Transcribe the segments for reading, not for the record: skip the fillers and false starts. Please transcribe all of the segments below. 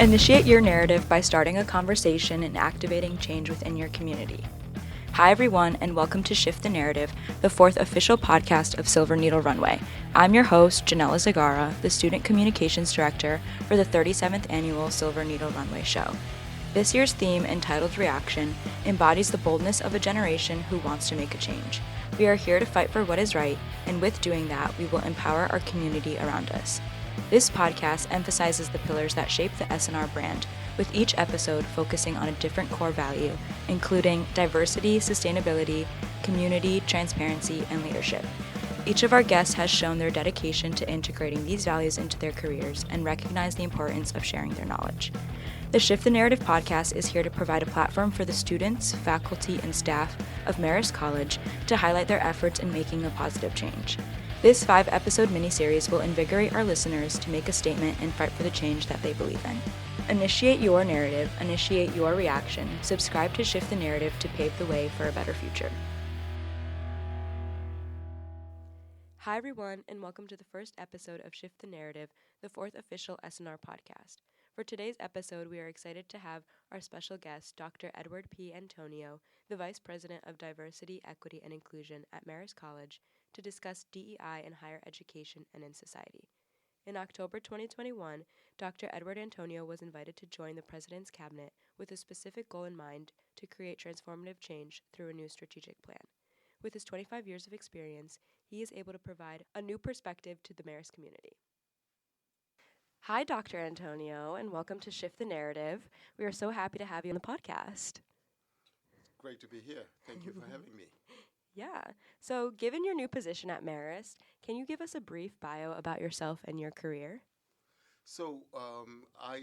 Initiate your narrative by starting a conversation and activating change within your community. Hi, everyone, and welcome to Shift the Narrative, the fourth official podcast of Silver Needle Runway. I'm your host, Jianella Zegarra, the Student Communications Director for the 37th Annual Silver Needle Runway Show. This year's theme, entitled Reaction, embodies the boldness of a generation who wants to make a change. We are here to fight for what is right, and with doing that, we will empower our community around us. This podcast emphasizes the pillars that shape the S&R brand, with each episode focusing on a different core value, including diversity, sustainability, community, transparency, and leadership. Each of our guests has shown their dedication to integrating these values into their careers and recognize the importance of sharing their knowledge. The Shift the Narrative podcast is here to provide a platform for the students, faculty, and staff of Marist College to highlight their efforts in making a positive change. This 5-episode miniseries will invigorate our listeners to make a statement and fight for the change that they believe in. Initiate your narrative, initiate your reaction, subscribe to Shift the Narrative to pave the way for a better future. Hi everyone, and welcome to the first episode of Shift the Narrative, the fourth official S&R podcast. For today's episode, we are excited to have our special guest, Dr. Edward P. Antonio, the Vice President of Diversity, Equity, and Inclusion at Marist College, to discuss DEI in higher education and in society. In October 2021, Dr. Edward Antonio was invited to join the President's Cabinet with a specific goal in mind to create transformative change through a new strategic plan. With his 25 years of experience, he is able to provide a new perspective to the Marist community. Hi, Dr. Antonio, and welcome to Shift the Narrative. We are so happy to have you on the podcast. Great to be here. Thank you for having me. Yeah. So, given your new position at Marist, can you give us a brief bio about yourself and your career? So, I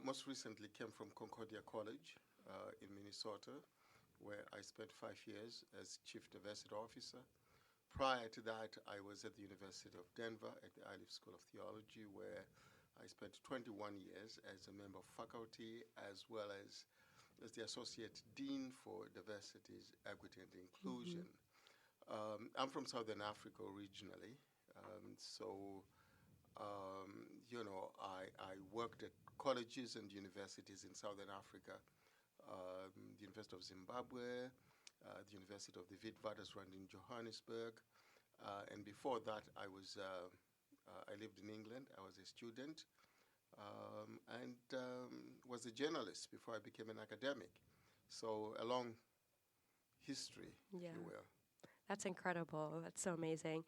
most recently came from Concordia College in Minnesota, where I spent 5 years as Chief Diversity Officer. Prior to that, I was at the University of Denver at the Ivy School of Theology, where I spent 21 years as a member of faculty as well as the Associate Dean for Diversity, Equity, and Inclusion. I'm from Southern Africa originally, I worked at colleges and universities in Southern Africa, the University of Zimbabwe, the University of the Witwatersrand in Johannesburg, and before that I lived in England. I was a student and was a journalist before I became an academic. So a long history, if you will. That's incredible. That's so amazing.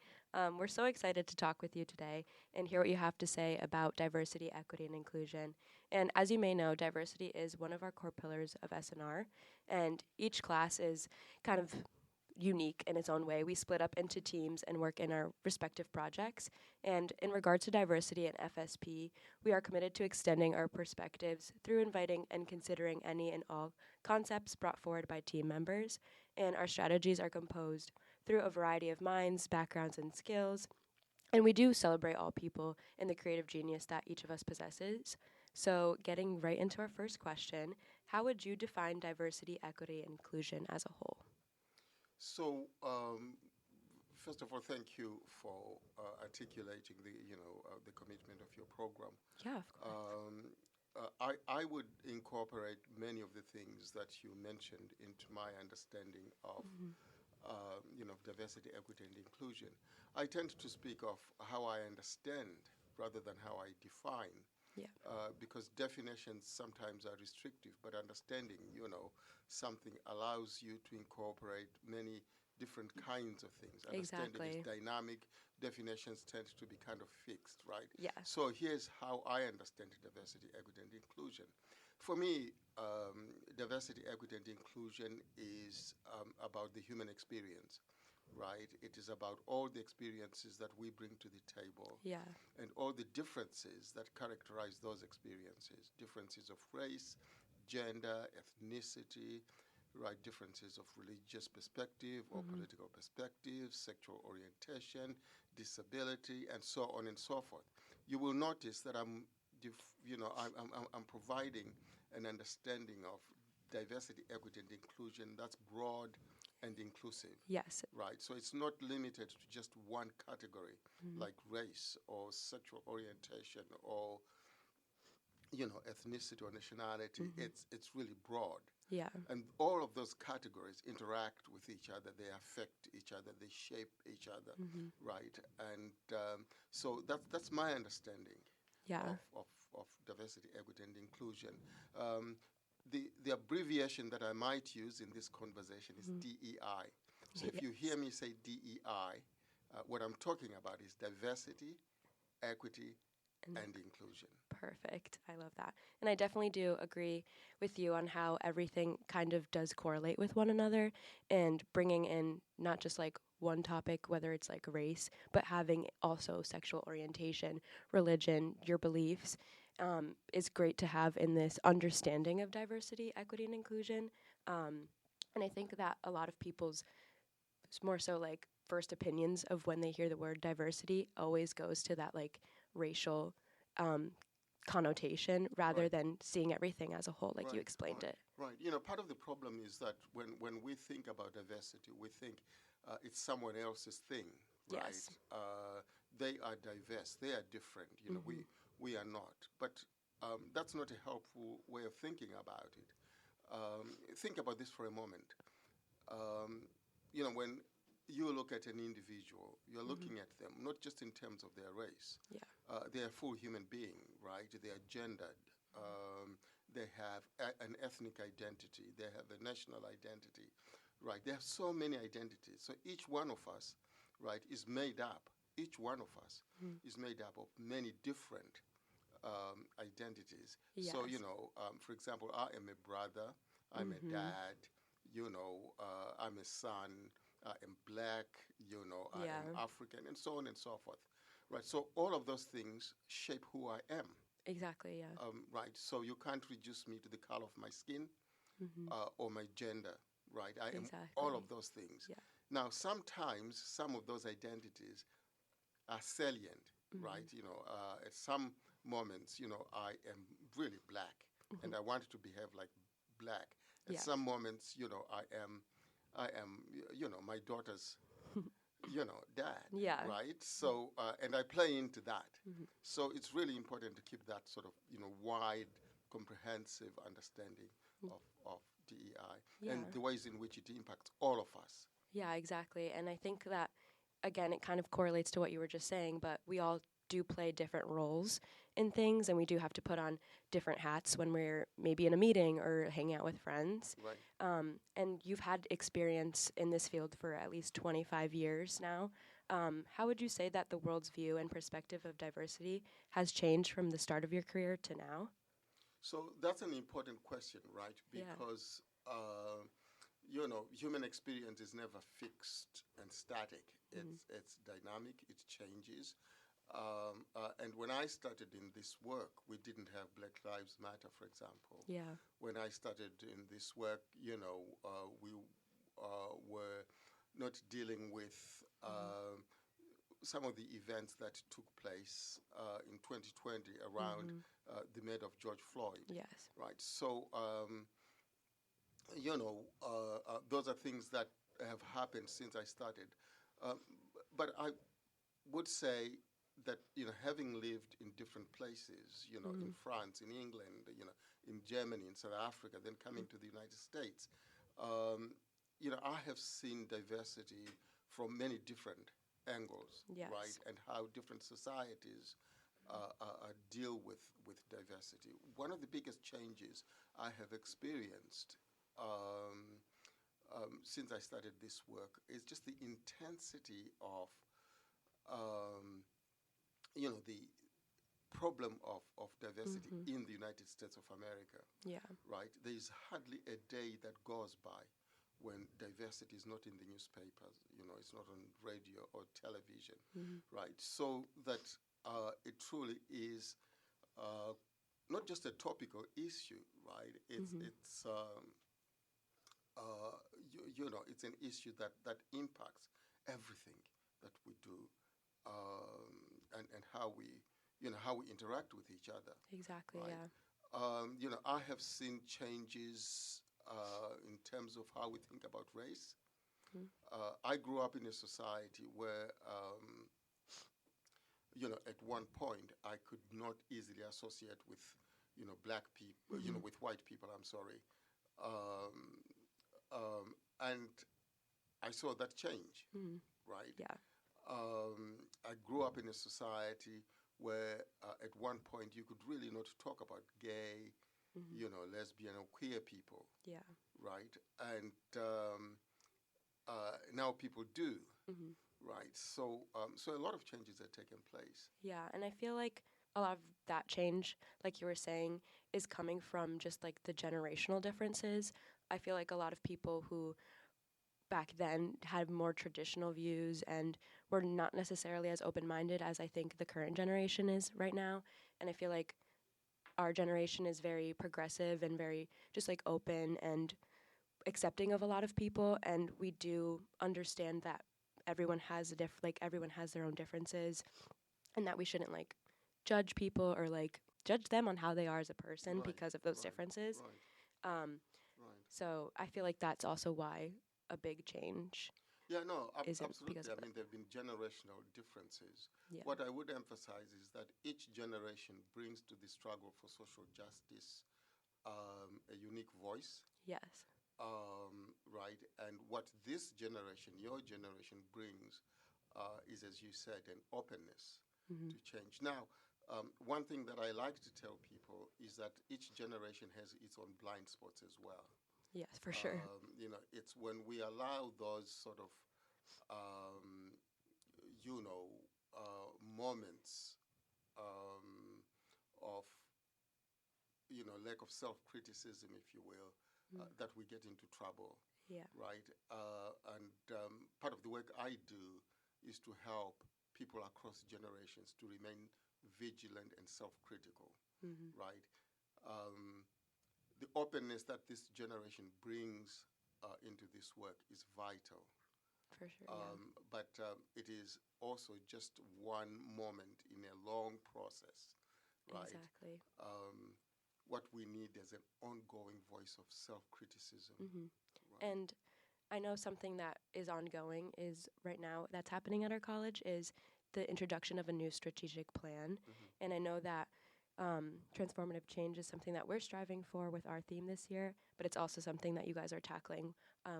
We're so excited to talk with you today and hear what you have to say about diversity, equity, and inclusion. And as you may know, diversity is one of our core pillars of S&R, and each class is kind of unique in its own way. We split up into teams and work in our respective projects. And in regards to diversity and FSP, we are committed to extending our perspectives through inviting and considering any and all concepts brought forward by team members. And our strategies are composed through a variety of minds, backgrounds, and skills. And we do celebrate all people and the creative genius that each of us possesses. So getting right into our first question, how would you define diversity, equity, and inclusion as a whole? So, first of all, thank you for articulating the commitment of your program. Yeah, of course. I would incorporate many of the things that you mentioned into my understanding of diversity, equity, and inclusion. I tend to speak of how I understand rather than how I define. Yeah. Because definitions sometimes are restrictive, but understanding, something allows you to incorporate many different kinds of things. Understanding is dynamic. Definitions tend to be kind of fixed, right? Yeah. So here's how I understand diversity, equity, and inclusion. For me, diversity, equity, and inclusion is about the human experience. Right? It is about all the experiences that we bring to the table. Yeah. And all the differences that characterize those experiences. Differences of race, gender, ethnicity, right? Differences of religious perspective or political perspective, sexual orientation, disability, and so on and so forth. You will notice that I'm providing an understanding of diversity, equity, and inclusion that's broad and inclusive. Yes. Right. So it's not limited to just one category like race or sexual orientation or ethnicity or nationality. It's really broad. Yeah. And all of those categories interact with each other. They affect each other. They shape each other, right? And so that's my understanding Yeah. of diversity, equity, and inclusion. Um, the abbreviation that I might use in this conversation is DEI. So if you hear me say DEI, what I'm talking about is diversity, equity, and inclusion. Perfect. I love that. And I definitely do agree with you on how everything kind of does correlate with one another, and bringing in not just like one topic, whether it's like race, but having also sexual orientation, religion, your beliefs, is great to have in this understanding of diversity, equity, and inclusion. And I think that a lot of people's more so like first opinions of when they hear the word diversity always goes to that like racial um, connotation rather Right. than seeing everything as a whole, like you Right, explained right, it. right. Part of the problem is that when we think about diversity, we think it's someone else's thing, right? Yes. They are diverse. They are different. We are not. But that's not a helpful way of thinking about it. Think about this for a moment. When you look at an individual, you're looking at them not just in terms of their race. Yeah. They are full human being, right? They are gendered. They have an ethnic identity. They have a national identity, right? They have so many identities. So each one of us, right, is made up. Each one of us is made up of many different identities. Yes. So, for example, I am a brother. I'm a dad. I'm a son. I am black. I am African, and so on and so forth. Right. So all of those things shape who I am. Exactly, yeah. Right. So you can't reduce me to the color of my skin or my gender. Right. I am all of those things. Yeah. Now, sometimes some of those identities are salient. Right. At some moments, I am really black, and I want to behave like black. At some moments, I am, my daughter's, dad. Yeah. Right. So, and I play into that. So it's really important to keep that sort of, wide, comprehensive understanding of DEI and the ways in which it impacts all of us. Yeah, exactly. And I think that, again, it kind of correlates to what you were just saying, but we all do play different roles in things, and we do have to put on different hats when we're maybe in a meeting or hanging out with friends. Right. And you've had experience in this field for at least 25 years now. How would you say that the world's view and perspective of diversity has changed from the start of your career to now? So that's an important question, right? Because, human experience is never fixed and static. It's dynamic, it changes. And when I started in this work, we didn't have Black Lives Matter, for example. Yeah. When I started in this work, we were not dealing with some of the events that took place in 2020 around the murder of George Floyd. Yes. Right. So, those are things that have happened since I started. But I would say that, having lived in different places, in France, in England, in Germany, in South Africa, then coming to the United States, I have seen diversity from many different angles, right? And how different societies deal with diversity. One of the biggest changes I have experienced since I started this work is just the intensity of the problem of diversity in the United States of America. Yeah. Right? There is hardly a day that goes by when diversity is not in the newspapers, it's not on radio or television, right? So that it truly is not just a topical issue, right? It's it's it's an issue that impacts everything that we do, and how we interact with each other. Exactly. Right? Yeah. I have seen changes in terms of how we think about race. I grew up in a society where, at one point, I could not easily associate with, black people, with white people, I'm sorry. Um, and I saw that change, right? Yeah. I grew up in a society where at one point you could really not talk about gay, lesbian or queer people, Yeah. right? And now people do, right? So a lot of changes are taking place. Yeah, and I feel like a lot of that change, like you were saying, is coming from just like the generational differences. I feel like a lot of people who back then had more traditional views and were not necessarily as open-minded as I think the current generation is right now. And I feel like our generation is very progressive and very just like open and accepting of a lot of people, and we do understand that everyone has everyone has their own differences, and that we shouldn't like judge people or like judge them on how they are as a person Right, because of those right, differences. right, Um, right. so I feel like that's also why a big change Yeah, no, isn't because absolutely. of I mean, there have been generational differences. Yeah. What I would emphasize is that each generation brings to the struggle for social justice a unique voice, Yes. right? And what this generation, your generation, brings is, as you said, an openness to change. Now, one thing that I like to tell people is that each generation has its own blind spots as well. Yes, for sure. It's when we allow those sort of, um, you know, moments of, lack of self-criticism, if you will, that we get into trouble, Yeah. right? And part of the work I do is to help people across generations to remain vigilant and self-critical, right? Um, the openness that this generation brings into this work is vital. For sure. Yeah. But it is also just one moment in a long process, right? Exactly. What we need is an ongoing voice of self-criticism. Right? And I know something that is ongoing is right now that's happening at our college is the introduction of a new strategic plan. And I know that transformative change is something that we're striving for with our theme this year, but it's also something that you guys are tackling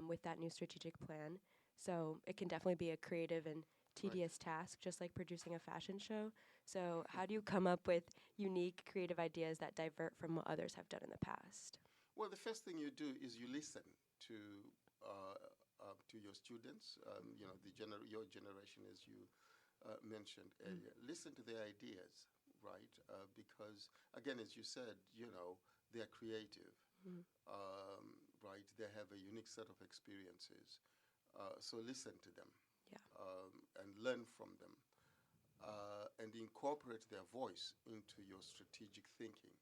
with that new strategic plan. So it can definitely be a creative and tedious task, just like producing a fashion show. So how do you come up with unique creative ideas that divert from what others have done in the past? Well, the first thing you do is you listen to your students. Your generation, as you mentioned earlier. Listen to their ideas, right? Because again, as you said, they're creative, right? They have a unique set of experiences. So listen to them, Yeah. and learn from them, and incorporate their voice into your strategic thinking.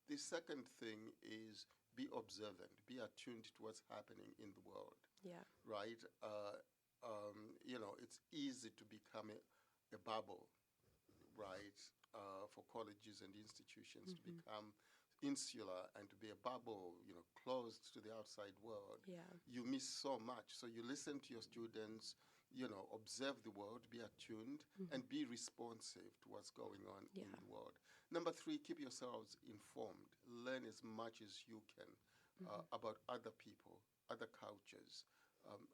The second thing is be observant, be attuned to what's happening in the world, Yeah. right? It's easy to become a bubble, right? For colleges and institutions to become insular and to be a bubble, closed to the outside world. Yeah. You miss so much. So you listen to your students, observe the world, be attuned, and be responsive to what's going on in the world. Number 3, keep yourselves informed. Learn as much as you can about other people, other cultures,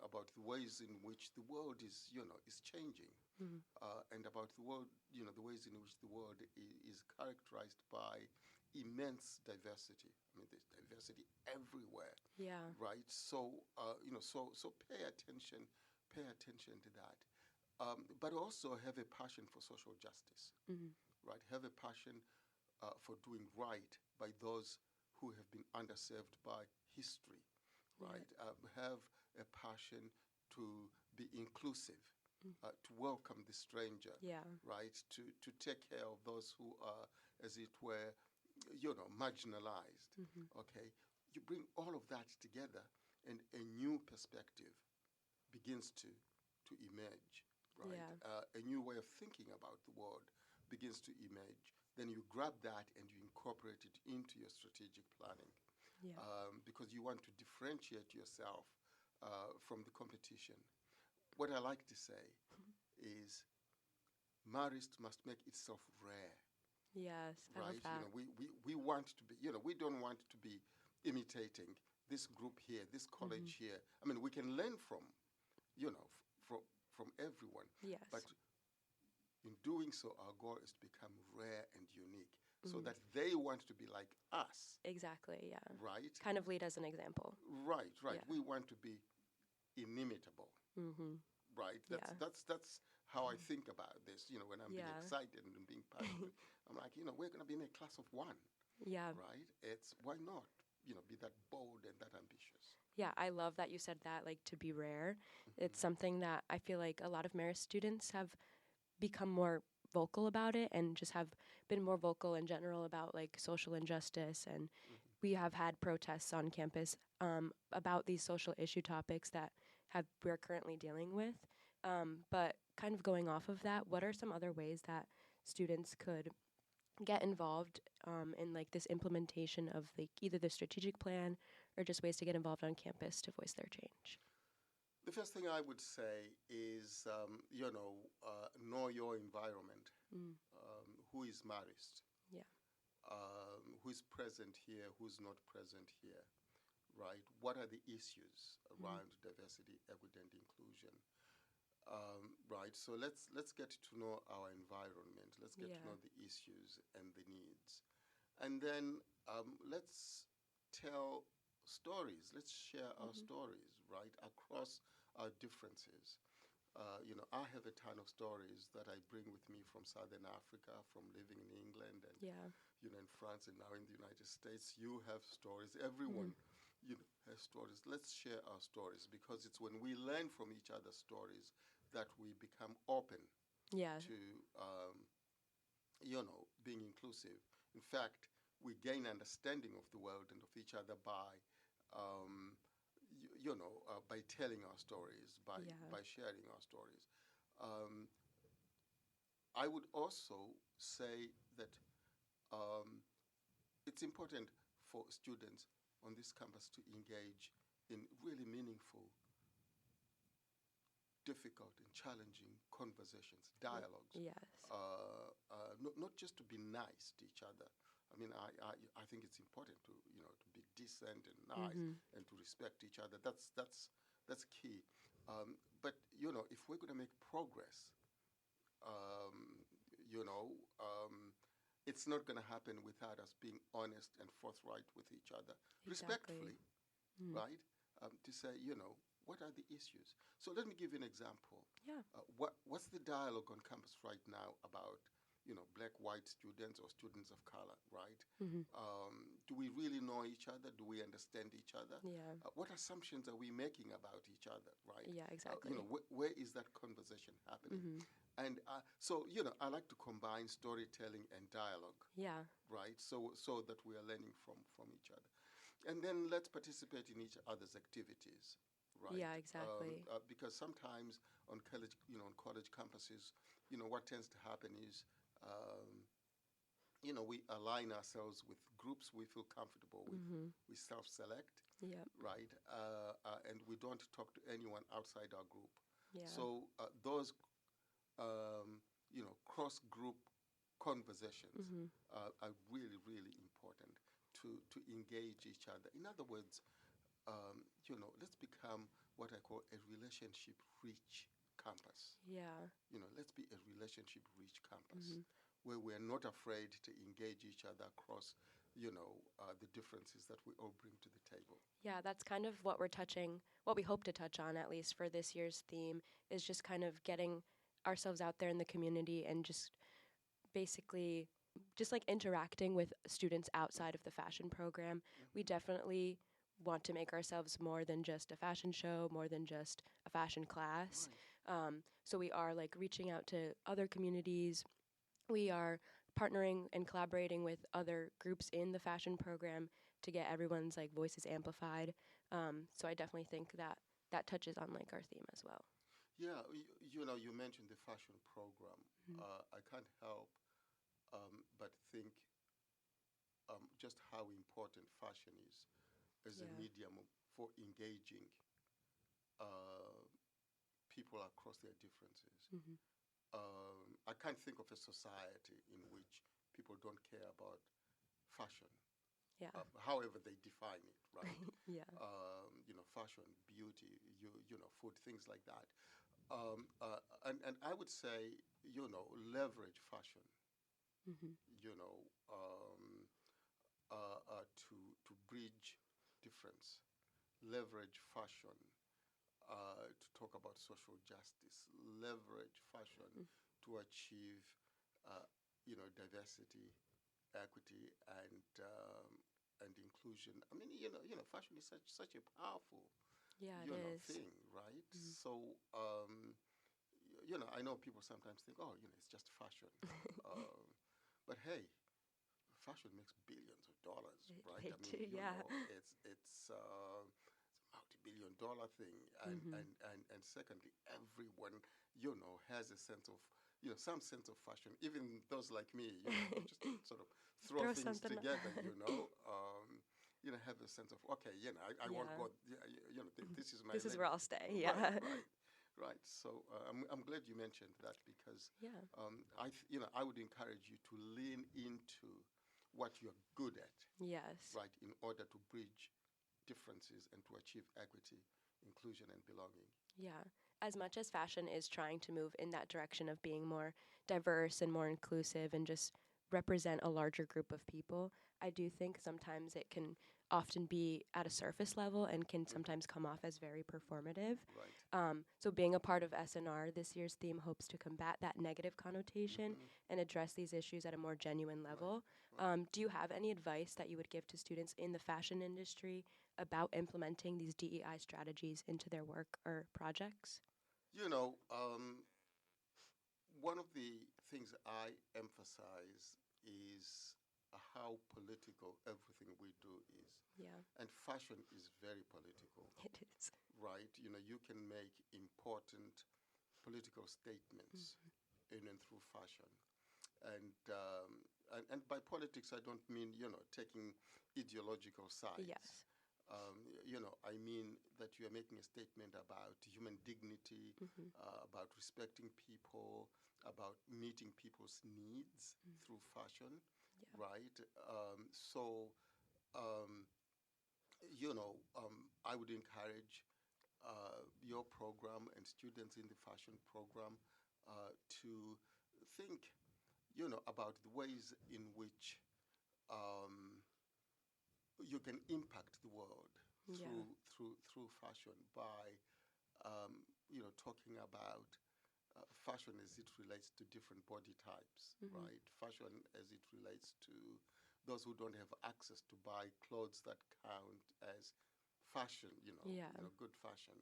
about the ways in which the world is changing, and about the world, the ways in which the world is characterized by immense diversity. I mean, there's diversity everywhere. Yeah. Right. So so pay attention to that, but also have a passion for social justice. Right. Have a passion for doing right by those who have been underserved by history. Right. Have a passion to be inclusive, to welcome the stranger. Yeah. Right. To take care of those who are, as it were, marginalized. Okay. You bring all of that together, and a new perspective begins to emerge, right? Yeah. A new way of thinking about the world begins to emerge. Then you grab that and you incorporate it into your strategic planning, Yeah. because you want to differentiate yourself from the competition. What I like to say is Marist must make itself rare Yes, I love right? that. We want to be, we don't want to be imitating this group here, this college here. I mean, we can learn from, from everyone. Yes. But in doing so, our goal is to become rare and unique so that they want to be like us. Exactly, yeah. Right? Kind of lead as an example. Right. Yeah. We want to be inimitable. Right? That's how I think about this, when I'm being excited and being passionate. I'm like, we're going to be in a class of one. Yeah. Right? Why not, be that bold and that ambitious. Yeah, I love that you said that, like, to be rare. It's something that I feel like a lot of Marist students have become more vocal about it and just have been more vocal in general about, like, social injustice. And we have had protests on campus about these social issue topics that we're currently dealing with. But kind of going off of that, what are some other ways that students could get involved in, like, this implementation of, like, either the strategic plan or just ways to get involved on campus to voice their change? The first thing I would say is, know your environment. Who is Marist? Yeah. Who's present here? Who's not present here? Right? What are the issues around diversity, equity, and inclusion? Right. So let's get to know our environment. Let's get to know the issues and the needs, and then let's tell stories. Let's share our stories, right, across our differences. I have a ton of stories that I bring with me from Southern Africa, from living in England and in France and now in the United States. You have stories. Everyone, has stories. Let's share our stories because it's when we learn from each other's stories that we become open to, being inclusive. In fact, we gain understanding of the world and of each other by by telling our stories, by sharing our stories. I would also say that it's important for students on this campus to engage in really meaningful, difficult and challenging conversations, dialogues. Yes. Not just to be nice to each other. I mean, I think it's important to to be decent and nice and to respect each other. That's key. But if we're going to make progress, it's not going to happen without us being honest and forthright with each other, respectfully, right? To say, what are the issues? So let me give you an example. Yeah. What's the dialogue on campus right now about, black, white students or students of color, right? Do we really know each other? Do we understand each other? Yeah. What assumptions are we making about each other, right? Yeah, exactly. Where is that conversation happening? And so, I like to combine storytelling and dialogue. Yeah. Right? So that we are learning from each other. And then let's participate in each other's activities. Right? Yeah, exactly. Because sometimes on college, on college campuses, what tends to happen is, we align ourselves with groups we feel comfortable with. We self-select, right? And we don't talk to anyone outside our group. Yeah. So those, cross-group conversations are really, really important to engage each other. In other words, let's become what I call a relationship-rich campus. Yeah. Let's be a relationship-rich campus where we're not afraid to engage each other across, the differences that we all bring to the table. Yeah, that's kind of what what we hope to touch on, at least for this year's theme, is just kind of getting ourselves out there in the community and just basically just like interacting with students outside of the fashion program. We definitely want to make ourselves more than just a fashion show, more than just a fashion class. Right. So we are like reaching out to other communities. We are partnering and collaborating with other groups in the fashion program to get everyone's like voices amplified. So I definitely think that touches on like our theme as well. Yeah, you mentioned the fashion program. I can't help but think just how important fashion is as a medium for engaging people across their differences. I can't think of a society in which people don't care about fashion, Yeah. however they define it, right? Yeah. Fashion, beauty, food, things like that. And I would say, leverage fashion, Mm-hmm. you know, to bridge difference, leverage fashion to talk about social justice, leverage fashion to achieve, diversity, equity, and inclusion. I mean, fashion is such a powerful, Yeah, it is. thing, right? Mm-hmm. So, I know people sometimes think, oh, it's just fashion. um, but hey, fashion makes billions of dollars, right? They I mean, do, yeah. it's a multi-billion-dollar thing, and, Mm-hmm. and secondly, everyone has a sense of some sense of fashion. Even those like me, who just sort of throw Throw things something. together, have a sense of okay, I won't Yeah. go. This is my This is lane. where I'll stay. Right, Yeah. right. So I'm glad you mentioned that because Yeah. I would encourage you to lean into what you're good at, Yes. right, in order to bridge differences and to achieve equity, inclusion, and belonging. Yeah. As much as fashion is trying to move in that direction of being more diverse and more inclusive and just represent a larger group of people, I do think sometimes it can often be at a surface level and can sometimes come off as very performative. Right. So being a part of SNR, this year's theme hopes to combat that negative connotation and address these issues at a more genuine level. Right. Do you have any advice that you would give to students in the fashion industry about implementing these DEI strategies into their work or projects? You know, one of the things I emphasize is how political everything we do is. Yeah, And fashion is very political, it is. right? You can make important political statements in and through fashion. And by politics, I don't mean, taking ideological sides. Yes. I mean that you are making a statement about human dignity, Mm-hmm. about respecting people, about meeting people's needs through fashion, Yeah. right? Um, I would encourage your program and students in the fashion program to think, about the ways in which um, you can impact the world Yeah. through fashion by talking about fashion as it relates to different body types, Mm-hmm. right? Fashion as it relates to those who don't have access to buy clothes that count as fashion, Yeah. good fashion.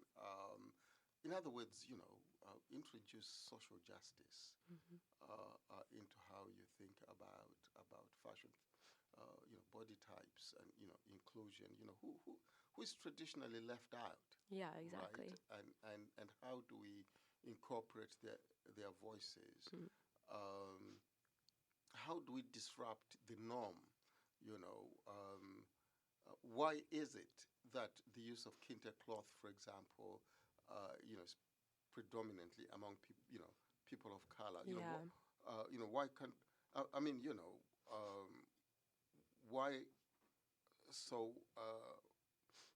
In other words, introduce social justice Mm-hmm. into how you think about fashion, body types, and inclusion. Who is traditionally left out, Yeah, right? exactly. And how do we incorporate their voices? Mm. Um, how do we disrupt the norm? Why is it that the use of kente cloth, for example, is predominantly among people of color? Yeah. Why can't I mean, why? So,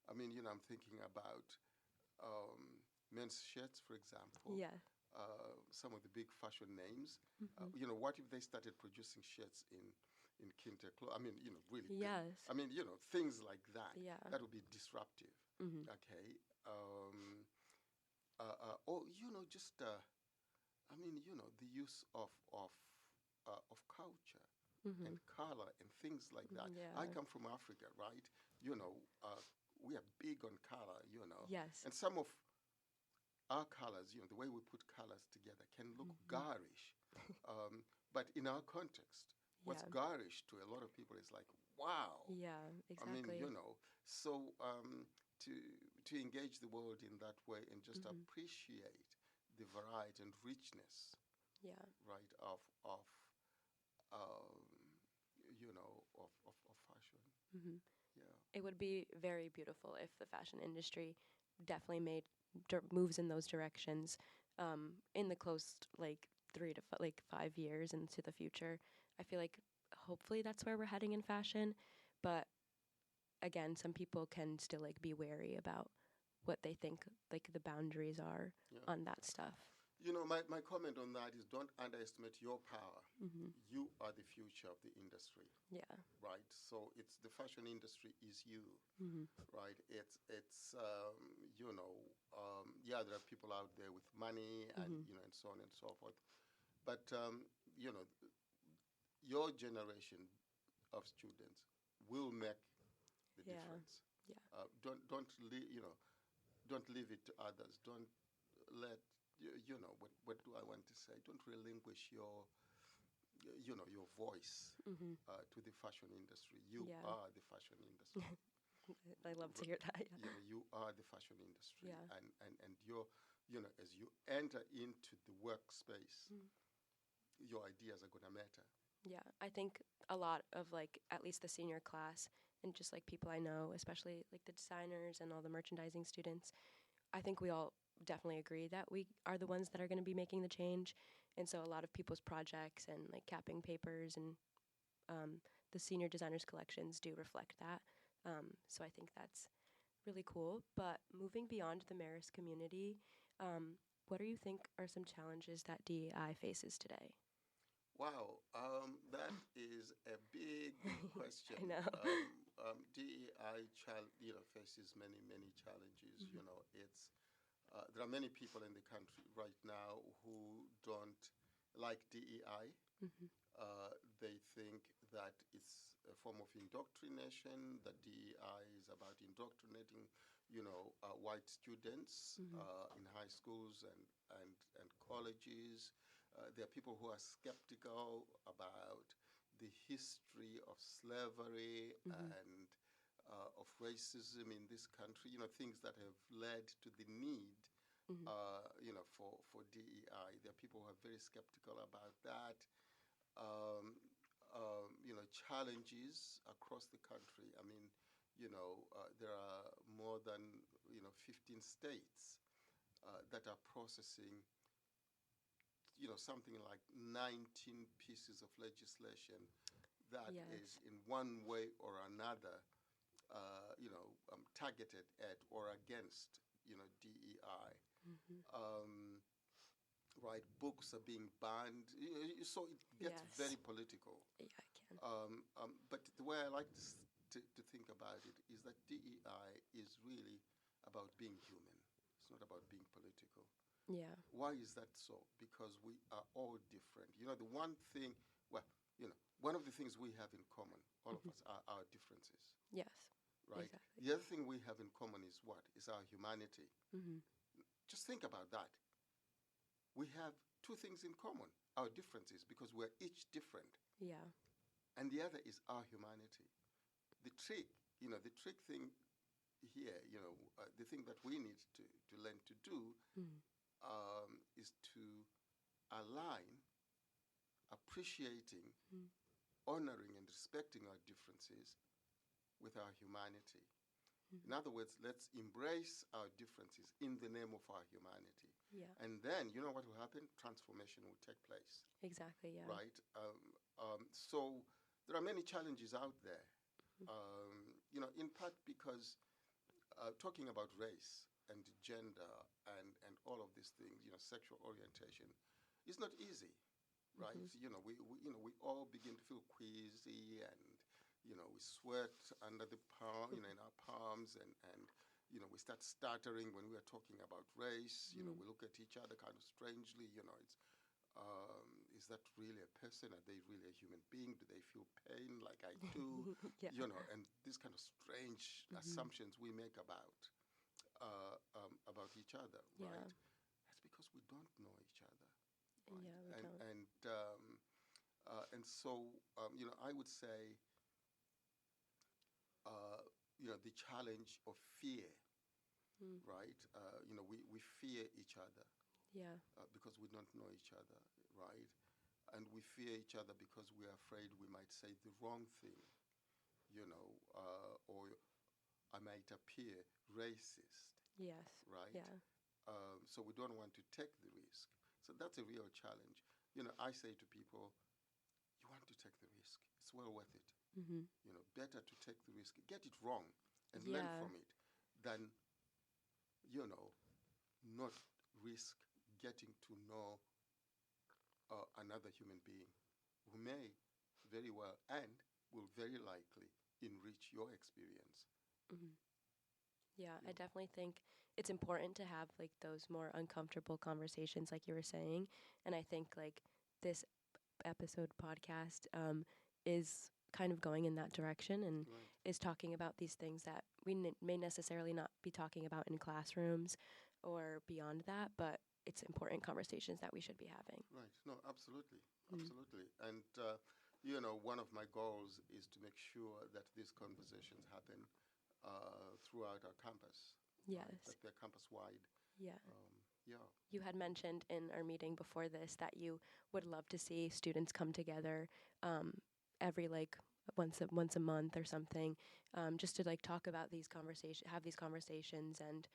I'm thinking about men's shirts, for example. Yeah. Some of the big fashion names. Mm-hmm. What if they started producing shirts in kente cloth? Really. Yes. Things like that. Yeah. That would be disruptive. Mm-hmm. Okay. Or just the use of culture Mm-hmm. and color and things like that. I Yeah. come from Africa, right? We are big on color, Yes. and some of our colors, the way we put colors together can look Mm-hmm. garish. But in our context, what's Yeah. garish to a lot of people is like, wow. Yeah, I mean, exactly. so to to engage the world in that way and just Mm-hmm. appreciate the variety and richness, Yeah. right, of um, of fashion. Mm-hmm. Yeah. It would be very beautiful if the fashion industry definitely made moves in those directions in the close like 3 to 5 years into the future. I feel like hopefully that's where we're heading in fashion. But again, some people can still like be wary about what they think like the boundaries are Yeah. on that stuff. You know, my comment on that is don't underestimate your power. Mm-hmm. You are the future of the industry, Yeah. right? So it's the fashion industry is you, Mm-hmm. right? It's you know, yeah, there are people out there with money and Mm-hmm. you know and so on and so forth, but you know, your generation of students will make the Yeah. difference. Yeah. You know, don't leave it to others. Don't let you know what do I want to say? Don't relinquish your you know your voice Mm-hmm. to the fashion industry. You Yeah. are the fashion industry. I love to hear that. Yeah. You know, you are the fashion industry, Yeah. and you're you know as you enter into the workspace, Mm. your ideas are gonna matter. Yeah, I think a lot of like at least the senior class and just like people I know, especially like the designers and all the merchandising students, I think we all definitely agree that we are the ones that are going to be making the change. And so a lot of people's projects and like capping papers and the senior designers collections do reflect that. So I think that's really cool. But moving beyond the Marist community, what do you think are some challenges that DEI faces today? Wow, that is a big question. I know. DEI you know, faces many challenges. You know, there are many people in the country right now who don't like DEI. Mm-hmm. They think that it's a form of indoctrination. That DEI is about indoctrinating, you know, white students Mm-hmm. in high schools and colleges. There are people who are skeptical about the history of slavery Mm-hmm. and of racism in this country. You know, things that have led to the need Mm-hmm. you know, for DEI. There are people who are very skeptical about that. Um, you know, challenges across the country. I mean, you know, there are more than, you know, 15 states that are processing, you know, something like 19 pieces of legislation that is Yes. in one way or another, you know, targeted at or against, you know, DEI. Mm-hmm. Right, books are being banned, so it gets Yes. very political. Yeah, I can. But the way I like to think about it is that DEI is really about being human. It's not about being political. Yeah. Why is that so? Because we are all different. You know, the one thing, well, you know, one of the things we have in common, all Mm-hmm. of us, are our differences, Yes. right? Exactly. The other thing we have in common is what? Is our humanity. Mm-hmm. Just think about that. We have two things in common, our differences, because we're each different. Yeah. And the other is our humanity. The trick, you know, the trick thing here, you know, the thing that we need to learn to do Mm-hmm. is to align appreciating, Mm-hmm. honoring, and respecting our differences with our humanity. In other words, let's embrace our differences in the name of our humanity. Yeah. And then, you know what will happen? Transformation will take place, Exactly. Yeah. right? So there are many challenges out there, you know, in part because talking about race and gender and all of these things, you know, sexual orientation, is not easy, right? Mm-hmm. You know, you know, we all begin to feel queasy and you know, we sweat under the palm, you know, in our palms, and you know, we start stuttering when we are talking about race. You know, we look at each other kind of strangely. You know, is that really a person? Are they really a human being? Do they feel pain like I do? Yeah. You know, and these kind of strange assumptions we make about each other, Yeah. right? That's because we don't know each other, right? Yeah, we don't. And so, you know, I would say, you know, the challenge of fear, right? You know, we fear each other Yeah. because we don't know each other, right? And we fear each other because we're afraid we might say the wrong thing, you know, or I might appear racist, Yes. right? Yeah. So we don't want to take the risk. So that's a real challenge. You know, I say to people, you want to take the risk. It's well worth it. Mm-hmm. Better to take the risk, get it wrong, and learn Yeah. from it, than, not risk getting to know another human being who may very well and will very likely enrich your experience. Mm-hmm. Yeah, Yeah. I definitely think it's important to have like those more uncomfortable conversations, like you were saying. And I think like this episode podcast is kind of going in that direction and Right. is talking about these things that we may necessarily not be talking about in classrooms or beyond that, but it's important conversations that we should be having. Right. No, absolutely. Mm. Absolutely. And, one of my goals is to make sure that these conversations happen throughout our campus. Yes. Right? That they're campus wide. Yeah. Yeah. You had mentioned in our meeting before this that you would love to see students come together every like once a month or something, just to like talk about these conversations, have these conversations, and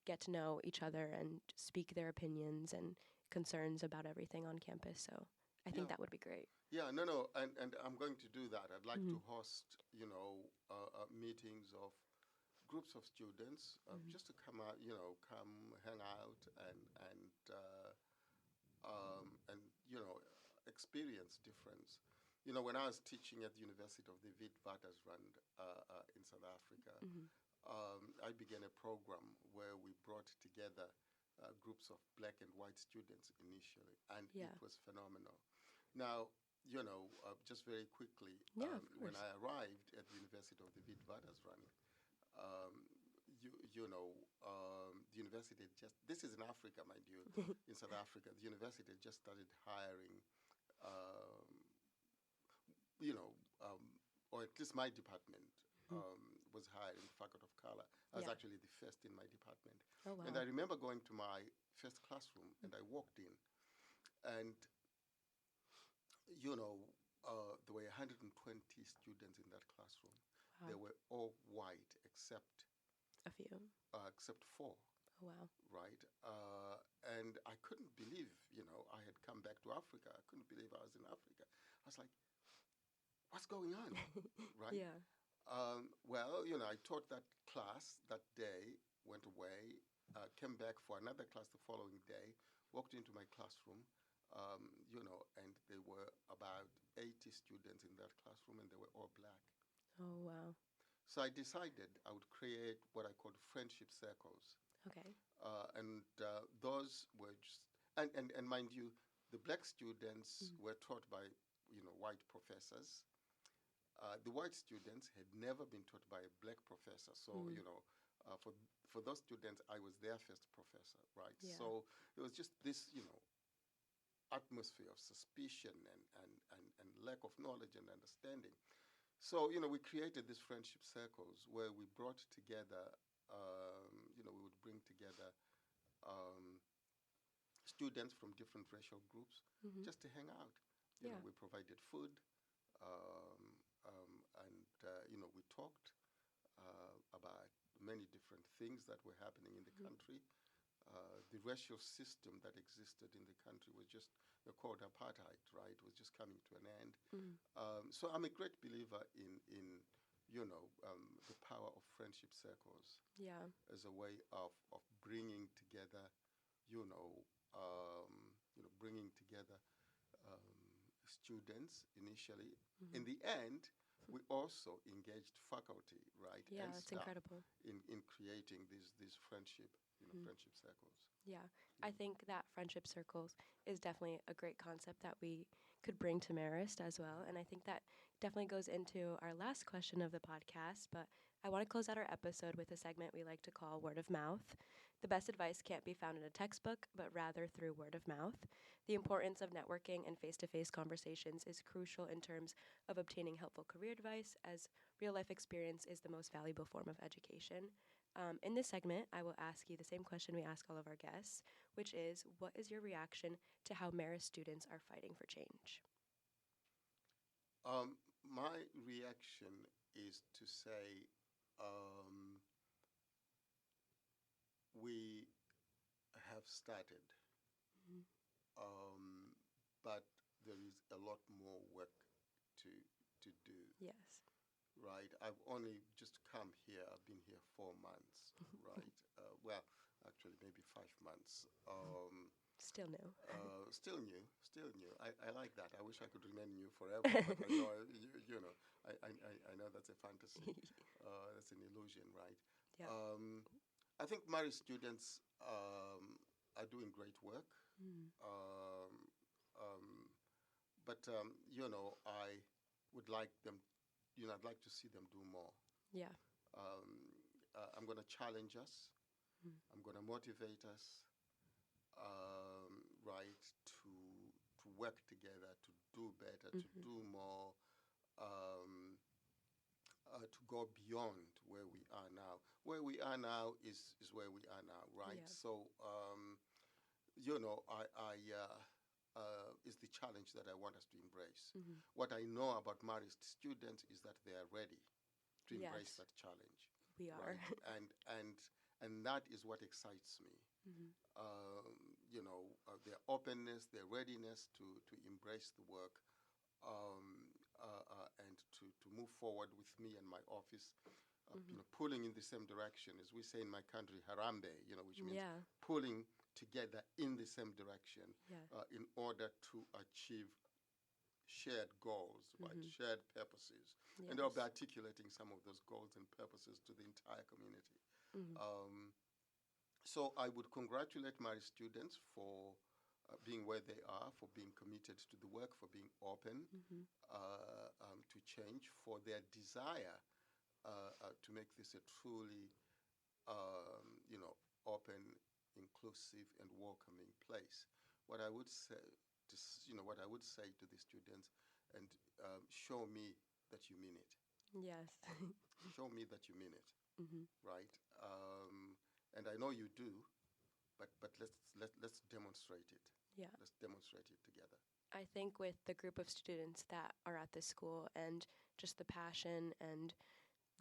get to know each other and speak their opinions and concerns about everything on campus. So I think Yeah. that would be great. Yeah, no, and I'm going to do that. I'd like to Mhm. host, meetings of groups of students just to come out, come hang out and experience difference. When I was teaching at the University of the Witwatersrand in South Africa, Mhm. I began a program where we brought together groups of black and white students initially, and Yeah. it was phenomenal. Now, just very quickly, Yeah, of when course. I arrived at the University of the Witwatersrand, the university had this is in Africa, mind you, in South Africa, the university had just started hiring, um, or at least my department was hiring faculty of color. I was Yeah. actually the first in my department. Oh wow. And I remember going to my first classroom, and I walked in, and there were 120 students in that classroom. Wow. They were all white except A few. except four, Oh wow. right? And I couldn't believe, I had come back to Africa. I couldn't believe I was in Africa. I was like, what's going on, right? Yeah. Well, I taught that class that day, went away, came back for another class the following day, walked into my classroom, and there were about 80 students in that classroom, and they were all black. Oh wow. So I decided I would create what I called friendship circles. Okay. And those were just, and mind you, the black students were taught by, white professors. The white students had never been taught by a black professor. So, for those students, I was their first professor, right? Yeah. So it was just this, atmosphere of suspicion and lack of knowledge and understanding. So, we created these friendship circles where we brought together, we would bring together students from different racial groups Mhm. just to hang out. Yeah. We provided food, and we talked about many different things that were happening in the country. The racial system that existed in the country was just called apartheid, right? Was just coming to an end. Mhm. So I'm a great believer in the power of friendship circles Yeah. as a way of bringing together, bringing together students initially. In the end, we also engaged faculty, right, Yeah, and that's staff incredible. in creating these friendship, friendship circles. Yeah, I think that friendship circles is definitely a great concept that we could bring to Marist as well. And I think that definitely goes into our last question of the podcast. But I want to close out our episode with a segment we like to call Word of Mouth. The best advice can't be found in a textbook, but rather through word of mouth. The importance of networking and face to face conversations is crucial in terms of obtaining helpful career advice, as real life experience is the most valuable form of education. In this segment, I will ask you the same question we ask all of our guests, which is, what is your reaction to how Marist students are fighting for change? My reaction is to say we have started, Mhm. but there is a lot more work to do. Yes. Right, I've only just come here. I've been here 4 months, right? Well, actually, maybe 5 months. Still new. Still new, still new. I like that. I wish I could remain new forever, but I know, you know, I know that's a fantasy. That's an illusion, right? Yeah. I think Marist students are doing great work. But you know, I would like them, you know, I'd like to see them do more. Yeah. I'm going to challenge us. I'm going to motivate us, right, to work together, to do better, to do more, to go beyond where we are now. Where we are now is where we are now, right? Yeah. So, you know, is the challenge that I want us to embrace. What I know about Marist students is that they are ready to embrace Yes. that challenge. We are. Right? and that is what excites me. You know, their openness, their readiness to embrace the work, and to move forward with me and my office, you know, pulling in the same direction, as we say in my country, harambe, you know, which means Yeah. pulling together in the same direction, Yeah. in order to achieve shared goals, right? Shared purposes. And I'll be Yes. articulating some of those goals and purposes to the entire community. So I would congratulate my students for being where they are, for being committed to the work, for being open to change, for their desire to make this a truly, you know, open, inclusive, and welcoming place. What I would say, you know, what I would say to the students, and show me that you mean it. Yes. Show me that you mean it, right? And I know you do, but let's demonstrate it. Yeah. Let's demonstrate it together. I think with the group of students that are at this school and just the passion and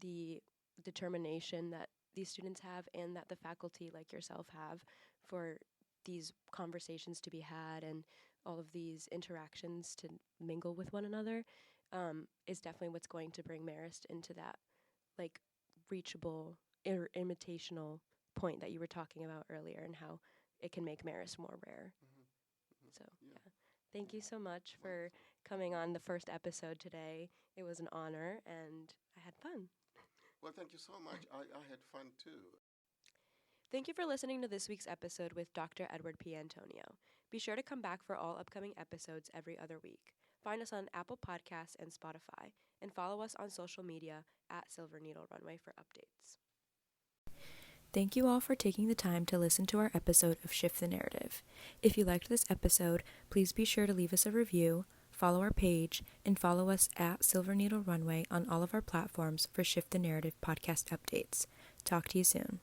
the determination that these students have and that the faculty like yourself have for these conversations to be had and all of these interactions to mingle with one another is definitely what's going to bring Marist into that like reachable imitational point that you were talking about earlier and how it can make Marist more rare. So yeah. Thank you so much for coming on the first episode today. It was an honor and I had fun. Well, thank you so much. I had fun too. Thank you for listening to this week's episode with Dr. Edward P. Antonio. Be sure to come back for all upcoming episodes every other week. Find us on Apple Podcasts and Spotify, and follow us on social media at Silver Needle Runway for updates. Thank you all for taking the time to listen to our episode of Shift the Narrative. If you liked this episode, please be sure to leave us a review, follow our page, and follow us at Silver Needle Runway on all of our platforms for Shift the Narrative podcast updates. Talk to you soon.